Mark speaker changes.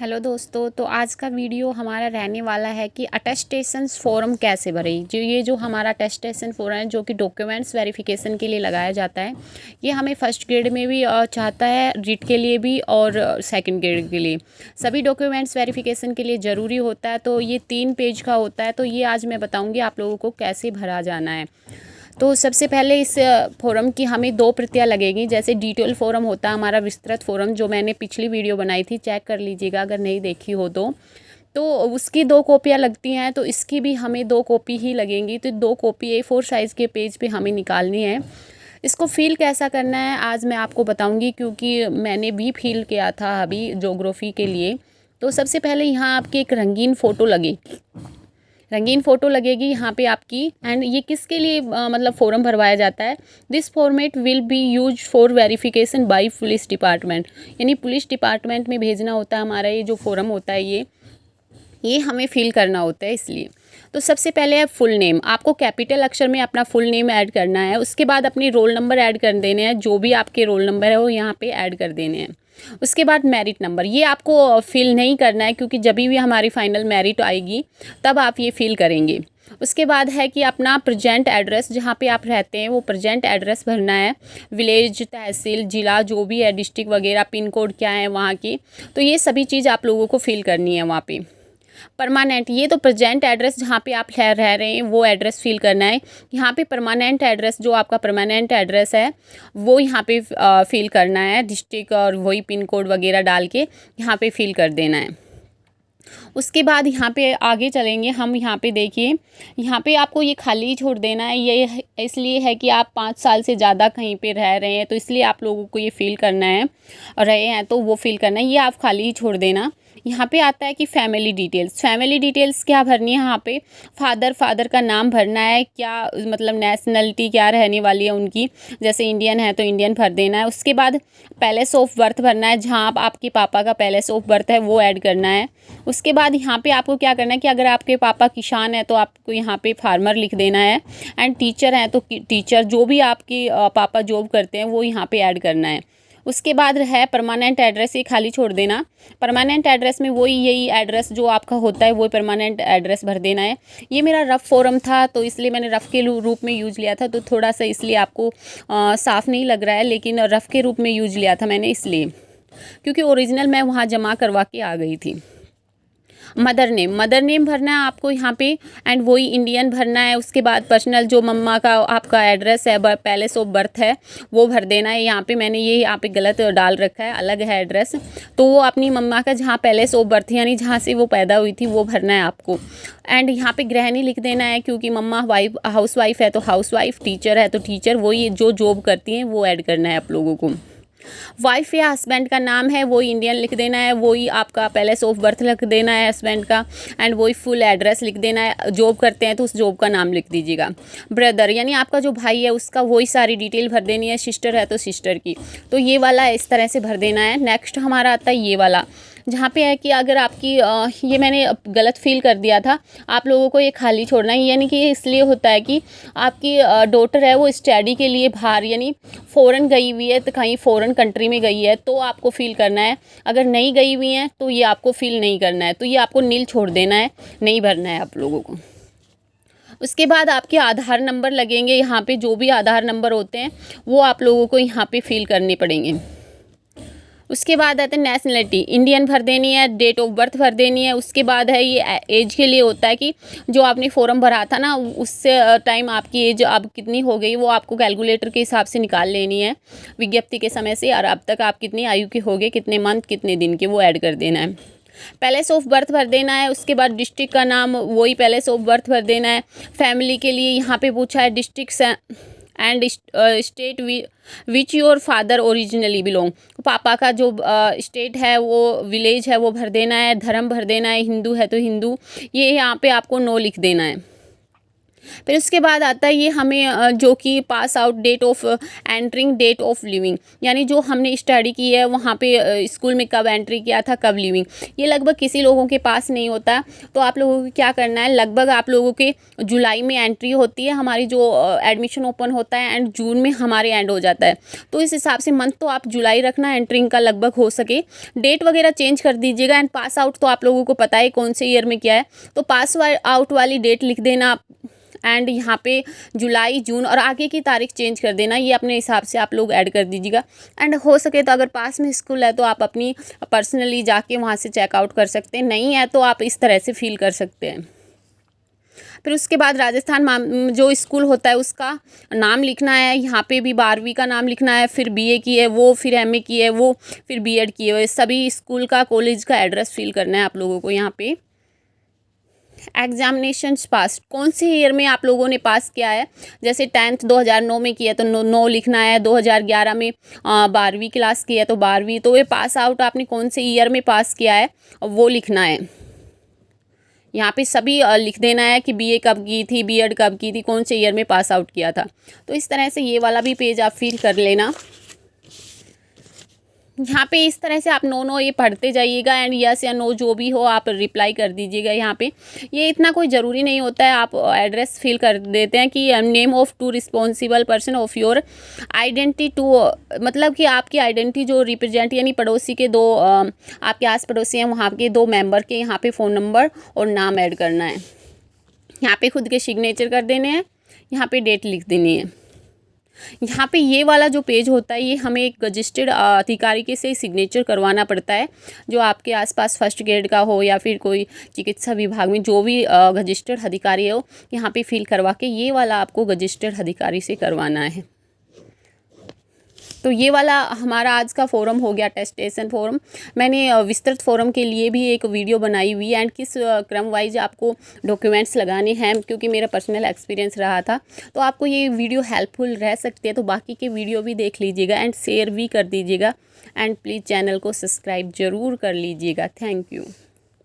Speaker 1: Hello दोस्तों, तो आज का वीडियो हमारा रहने वाला है कि अटेस्टेशन फॉर्म कैसे भरें। जो हमारा अटेस्टेशन फॉर्म है जो कि डॉक्यूमेंट्स वेरिफिकेशन के लिए लगाया जाता है, ये हमें फर्स्ट ग्रेड में भी चाहता है, रीट के लिए भी और सेकंड ग्रेड के लिए। सभी डॉक्यूमेंट्स वेरिफिकेशन के लिए ज़रूरी होता है। तो ये 3 पेज का होता है। तो ये आज मैं बताऊँगी आप लोगों को कैसे भरा जाना है। तो सबसे पहले इस फॉर्म की हमें 2 प्रतियाँ लगेंगी। जैसे डिटेल फॉर्म होता है हमारा, विस्तृत फॉर्म, जो मैंने पिछली वीडियो बनाई थी, चेक कर लीजिएगा अगर नहीं देखी हो तो उसकी 2 कॉपियाँ लगती हैं। तो इसकी भी हमें 2 कॉपी ही लगेंगी। तो 2 कॉपी A4 साइज़ के पेज पे हमें निकालनी है। इसको फ़िल कैसा करना है आज मैं आपको बताऊंगी, क्योंकि मैंने भी फ़िल किया था अभी ज्योग्राफी के लिए। तो सबसे पहले यहाँ आपकी एक रंगीन फ़ोटो लगेगी यहाँ पे आपकी। एंड ये किसके लिए मतलब फॉर्म भरवाया जाता है। This format will be use for verification bye police department, यानी पुलिस डिपार्टमेंट में भेजना होता है हमारा ये जो फॉर्म होता है, ये हमें फिल करना होता है इसलिए। तो सबसे पहले है फुल नेम। आपको कैपिटल अक्षर में अपना फुल नेम ऐड करना है। उसके बाद अपनी रोल नंबर ऐड कर देने हैं, जो भी आपके रोल नंबर है वो यहाँ पे ऐड कर देने हैं। उसके बाद मेरिट नंबर, ये आपको फिल नहीं करना है, क्योंकि जब भी हमारी फाइनल मेरिट आएगी तब आप ये फिल करेंगे। उसके बाद है कि अपना प्रेजेंट एड्रेस, जहाँ पे आप रहते हैं वो प्रेजेंट एड्रेस भरना है। विलेज, तहसील, ज़िला जो भी है, डिस्ट्रिक्ट वगैरह, पिन कोड क्या है वहाँ की, तो ये सभी चीज़ आप लोगों को फिल करनी है वहाँ पे। परमानेंट, ये तो प्रेजेंट एड्रेस जहाँ पे आप रह रहे हैं वो एड्रेस फिल करना है। यहाँ पे परमानेंट एड्रेस, जो आपका परमानेंट एड्रेस है वो यहाँ पे फिल करना है। डिस्ट्रिक्ट और वही पिन कोड वगैरह डाल के यहाँ पे फिल कर देना है। उसके बाद यहाँ पे आगे चलेंगे हम। यहाँ पे देखिए, यहाँ पे आपको ये खाली छोड़ देना है। ये इसलिए है कि आप 5 साल से ज़्यादा कहीं पे रह रहे हैं, तो इसलिए आप लोगों को ये फिल करना है, रहे हैं तो वो फिल करना है। ये आप खाली ही छोड़ देना। यहाँ पे आता है कि फैमिली डिटेल्स क्या भरनी है। यहाँ पे फादर का नाम भरना है, क्या मतलब नेशनलिटी क्या रहने वाली है उनकी, जैसे इंडियन है तो इंडियन भर देना है। उसके बाद पैलेस ऑफ बर्थ भरना है, जहाँ आपके पापा का पैलेस ऑफ बर्थ है वो ऐड करना है। उसके बाद यहाँ पे आपको क्या करना है कि अगर आपके पापा किसान है तो आपको यहाँ पे फार्मर लिख देना है। एंड टीचर है तो टीचर, जो भी आपके पापा जॉब करते हैं वो यहाँ पे ऐड करना है। उसके बाद है परमानेंट एड्रेस, ये खाली छोड़ देना। परमानेंट एड्रेस में वही यही एड्रेस जो आपका होता है वो परमानेंट एड्रेस भर देना है। ये मेरा रफ़ फॉर्म था तो इसलिए मैंने रफ़ के रूप में यूज़ लिया था, तो थोड़ा सा इसलिए आपको साफ़ नहीं लग रहा है, लेकिन रफ़ के रूप में यूज़ लिया था मैंने इसलिए, क्योंकि ओरिजिनल मैं वहाँ जमा करवा के आ गई थी। मदर नेम भरना है आपको यहाँ पे, एंड वही इंडियन भरना है। उसके बाद पर्सनल, जो मम्मा का आपका एड्रेस है, पैलेस ऑफ बर्थ है, वो भर देना है। यहाँ पे मैंने ये यहाँ पे गलत डाल रखा है, अलग है एड्रेस, तो वो अपनी मम्मा का जहाँ पैलेस ऑफ बर्थ यानी जहाँ से वो पैदा हुई थी वो भरना है आपको। एंड यहाँ पे गृहिणी लिख देना है, क्योंकि मम्मा हाउस वाइफ है तो हाउस वाइफ, टीचर है तो टीचर, वही जो जॉब करती हैं वो ऐड करना है आप लोगों को। वाइफ या हस्बैंड का नाम है वही इंडियन लिख देना है, वही आपका पैलेस ऑफ बर्थ लिख देना है हस्बैंड का, एंड वही फुल एड्रेस लिख देना है। जॉब करते हैं तो उस जॉब का नाम लिख दीजिएगा। ब्रदर यानी आपका जो भाई है उसका वही सारी डिटेल भर देनी है। सिस्टर है तो सिस्टर की, तो ये वाला इस तरह से भर देना है। नेक्स्ट हमारा आता है ये वाला, जहाँ पे है कि अगर आपकी ये मैंने गलत फील कर दिया था, आप लोगों को ये खाली छोड़ना है। यानी कि ये इसलिए होता है कि आपकी डॉटर है वो स्टडी के लिए बाहर यानी फ़ॉरेन गई हुई है, तो कहीं फ़ॉरेन कंट्री में गई है तो आपको फ़िल करना है। अगर नहीं गई हुई हैं तो ये आपको फ़िल नहीं करना है, तो ये आपको नील छोड़ देना है, नहीं भरना है आप लोगों को। उसके बाद आपके आधार नंबर लगेंगे यहाँ पे, जो भी आधार नंबर होते हैं वो आप लोगों को यहाँ पे फिल करने पड़ेंगे। उसके बाद आता है नेशनलिटी, इंडियन भर देनी है, डेट ऑफ बर्थ भर देनी है। उसके बाद है ये एज के लिए होता है कि जो आपने फॉर्म भरा था ना उससे टाइम आपकी एज अब कितनी हो गई वो आपको कैलकुलेटर के हिसाब से निकाल लेनी है विज्ञप्ति के समय से, और अब तक आप कितनी आयु के हो गए, कितने मंथ कितने दिन के, वो ऐड कर देना है। पैलेस ऑफ बर्थ भर देना है। उसके बाद डिस्ट्रिक्ट का नाम वही पैलेस ऑफ बर्थ भर देना है। फैमिली के लिए यहाँ पे पूछा है district and state which your father originally belong, पापा का जो स्टेट है वो विलेज है वो भर देना है। धर्म भर देना है, हिंदू है तो हिंदू, ये यहाँ पे आपको नो लिख देना है। फिर उसके बाद आता है ये हमें जो कि pass out date of entering, date of living, यानी जो हमने स्टडी की है वहाँ पे स्कूल में कब एंट्री किया था, कब लिविंग। ये लगभग किसी लोगों के पास नहीं होता, तो आप लोगों को क्या करना है, लगभग आप लोगों के जुलाई में एंट्री होती है हमारी, जो एडमिशन ओपन होता है, एंड जून में हमारे एंड हो जाता है। तो इस हिसाब से मंथ तो आप जुलाई रखना एंट्रिंग का लगभग हो सके, डेट वगैरह चेंज कर दीजिएगा। एंड पास आउट तो आप लोगों को पता है कौन से ईयर में क्या है, तो पास आउट वाली डेट लिख देना आप, एंड यहाँ पे जुलाई, जून और आगे की तारीख चेंज कर देना, ये अपने हिसाब से आप लोग ऐड कर दीजिएगा। एंड हो सके तो अगर पास में स्कूल है तो आप अपनी पर्सनली जाके वहाँ से चेकआउट कर सकते हैं, नहीं है तो आप इस तरह से फील कर सकते हैं। फिर उसके बाद राजस्थान जो स्कूल होता है उसका नाम लिखना है, यहाँ पे भी 12वीं का नाम लिखना है, फिर बीए की है वो, फिर एमए की है वो, फिर बीएड की है, सभी स्कूल का, कॉलेज का एड्रेस फिल करना है आप लोगों को यहाँ पे। एग्जामिनेशंस पास, कौन से ईयर में आप लोगों ने पास किया है, जैसे 10th 2009 में किया तो 9 लिखना है, 2011 में 12वीं क्लास की है तो 12वीं, तो ये पास आउट आपने कौन से ईयर में पास किया है वो लिखना है। यहाँ पे सभी लिख देना है कि बीए कब की थी, बीएड कब की थी, कौन से ईयर में पास आउट किया था। तो इस तरह से ये वाला भी पेज आप फिल कर लेना। यहाँ पे इस तरह से आप नो ये पढ़ते जाइएगा, एंड यस या नो जो भी हो आप रिप्लाई कर दीजिएगा। यहाँ पे ये इतना कोई ज़रूरी नहीं होता है, आप एड्रेस फिल कर देते हैं कि name of two responsible person of your identity too, मतलब कि आपकी आइडेंटिटी जो रिप्रेजेंट, यानी पड़ोसी के दो आपके आस पड़ोसी हैं वहाँ के 2 मेंबर के यहाँ पे फ़ोन नंबर और नाम ऐड करना है। यहाँ पे खुद के सिग्नेचर कर देने हैं, यहाँ पे डेट लिख देनी है। यहाँ पे ये वाला जो पेज होता है ये हमें एक रजिस्टर्ड अधिकारी के से सिग्नेचर करवाना पड़ता है, जो आपके आसपास फर्स्ट ग्रेड का हो या फिर कोई चिकित्सा विभाग में जो भी रजिस्टर्ड अधिकारी हो, यहाँ पे फिल करवा के ये वाला आपको रजिस्टर्ड अधिकारी से करवाना है। तो ये वाला हमारा आज का फोरम हो गया, टेस्टेशन फोरम। मैंने विस्तृत फोरम के लिए भी एक वीडियो बनाई हुई है, एंड किस क्रम वाइज आपको डॉक्यूमेंट्स लगाने हैं, क्योंकि मेरा पर्सनल एक्सपीरियंस रहा था, तो आपको ये वीडियो हेल्पफुल रह सकती है। तो बाकी के वीडियो भी देख लीजिएगा एंड शेयर भी कर दीजिएगा, एंड प्लीज़ चैनल को सब्सक्राइब ज़रूर कर लीजिएगा। Thank you.